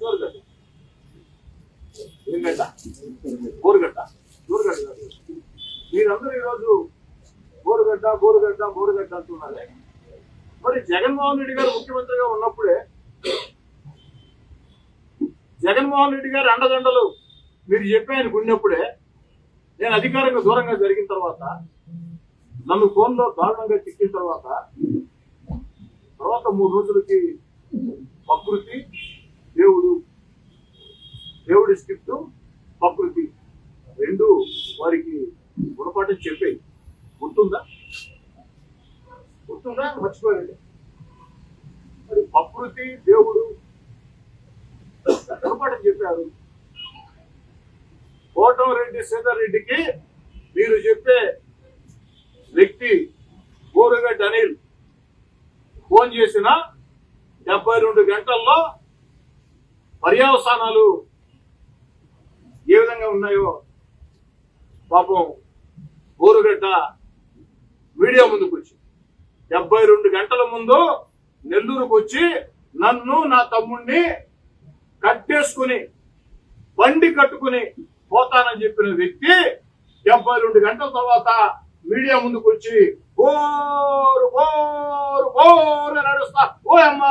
జోరుగడ్డ ఏంగడ్డ బోరుగడ్డ జోరుగడ్డ కాదు. మీరందరూ ఈరోజు బోరుగడ్డ బోరుగడ్డ బోరుగడ్డ అంటున్నారే. మరి జగన్మోహన్ రెడ్డి గారు ముఖ్యమంత్రిగా ఉన్నప్పుడే జగన్మోహన్ రెడ్డి గారి అండదండలు మీరు చెప్పి ఆయనకు ఉన్నప్పుడే నేను అధికారంగా దూరంగా జరిగిన తర్వాత నన్ను ఫోన్లో దారుణంగా చిక్కిన తర్వాత 3 రోజులకి ప్రకృతి దేవుడి స్క్రిప్ట్ ప్రకృతి 2 వారికి గుణపాఠం చెప్పాయి. గుర్తుందా మర్చిపోయండి. మరి ప్రకృతి దేవుడు గుణపాఠం చెప్పారు. కోటమిరెడ్డి శ్రీధర్ రెడ్డికి మీరు చెప్పే వ్యక్తి బోరుగడ్డ అనిల్ ఫోన్ చేసిన 72 గంటల్లో పర్యవసానాలు ఏ విధంగా ఉన్నాయో పాపం బోరుగడ్డ మీడియా ముందుకు వచ్చి 72 గంటల ముందు నెల్లూరుకు వచ్చి నన్ను నా తమ్ముడిని కట్టేసుకుని బండి కట్టుకుని పోతానని చెప్పిన వ్యక్తి 72 గంటల తర్వాత మీడియా ముందుకు వచ్చి బోరు బోరు బోరు నడుస్తా ఓ అమ్మా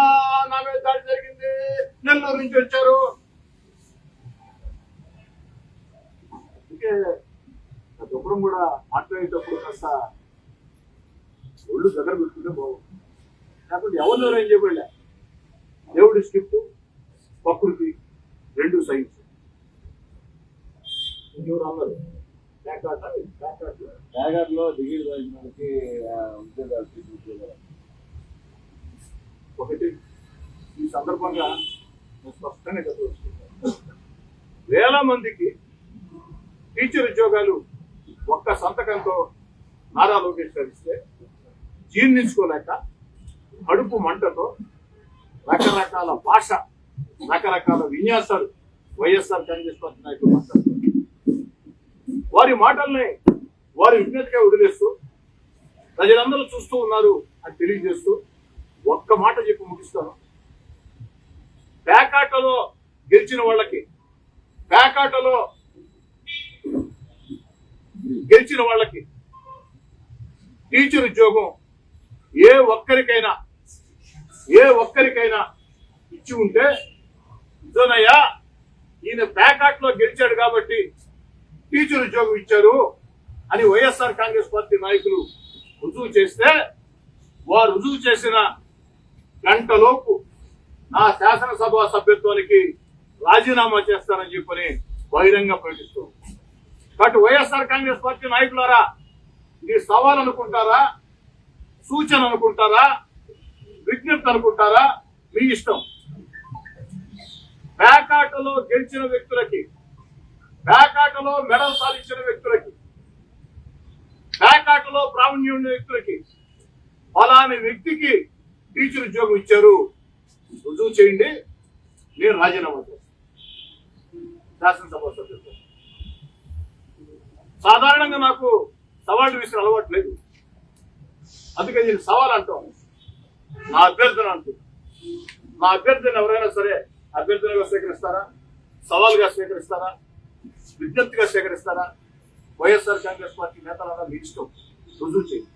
నా మీద దాడి జరిగింది, నెల్లూరు నుంచి వచ్చారు. అందుకే దుఃఖం కూడా మాట్లాడేటప్పుడు కాస్త ఒళ్ళు దగ్గర పెట్టుకుంటే బాగుంది. లేకపోతే ఎవరు ఏం చెప్పలే. దేవుడి స్క్రిప్ట్ ప్రకృతి 2 సైన్స్. ఇంకెవరు అన్నారు లో దిగిడి వాళ్ళకి ఉద్యోగాలు ఒకటి ఈ సందర్భంగా స్పష్టంగా చెప్పవచ్చు. వేల మందికి టీచర్ ఉద్యోగాలు ఒక్క సంతకంతో నారా లోకేష్ గారు ఇస్తే జీర్ణించుకోలేక కడుపు మంటతో రకరకాల భాష రకరకాల విన్యాసాలు వైఎస్ఆర్ కాంగ్రెస్ పార్టీ నాయకులు మాట్లాడుతారు. వారి మాటల్ని వారి విజ్ఞతగా వదిలేస్తూ ప్రజలందరూ చూస్తూ ఉన్నారు అని తెలియజేస్తూ ఒక్క మాట చెప్పి ముగిస్తాను. పేకాటలో గెలిచిన వాళ్ళకి టీచర్ ఉద్యోగం ఏ ఒక్కరికైనా ఇచ్చి ఉంటే ఇదోనయ్యా ఈయన పేకాట్లో గెలిచాడు కాబట్టి టీచర్ ఉద్యోగం ఇచ్చారు అని వైఎస్ఆర్ కాంగ్రెస్ పార్టీ నాయకులు రుజువు చేస్తే వారు రుజువు చేసిన గంటలోపు నా శాసనసభ సభ్యత్వానికి రాజీనామా చేస్తానని చెప్పని బహిరంగ ప్రకటిస్తూ కాబట్టి వైఎస్ఆర్ కాంగ్రెస్ పార్టీ నాయకులారా, ఇది సవాల్ అనుకుంటారా, సూచన అనుకుంటారా, విజ్ఞప్తి అనుకుంటారా, మీ ఇష్టం. పేకాటలో గెలిచిన వ్యక్తులకి, పేకాటలో మెడల్ సాధించిన వ్యక్తులకి, పేకాటలో ప్రావీణ్యం ఉన్న వ్యక్తులకి ఫలాని వ్యక్తికి టీచర్ ఉద్యోగం ఇచ్చారు, రుజువు చేయండి, నేను రాజీనామా చేస్తాను శాసనసభ సభ్యులతో. సాధారణంగా నాకు సవాళ్ళు విసిరే అలవాటు లేదు, అందుకే నేను సవాల్ అంటాం. నా అభ్యర్థిని ఎవరైనా సరే అభ్యర్థిగా స్వీకరిస్తారా, సవాల్గా స్వీకరిస్తారా, విజ్ఞప్తిగా స్వీకరిస్తారా? వైఎస్ఆర్ కాంగ్రెస్ పార్టీ నేతలారా మీ ఇష్టం, రుజువు చేయండి.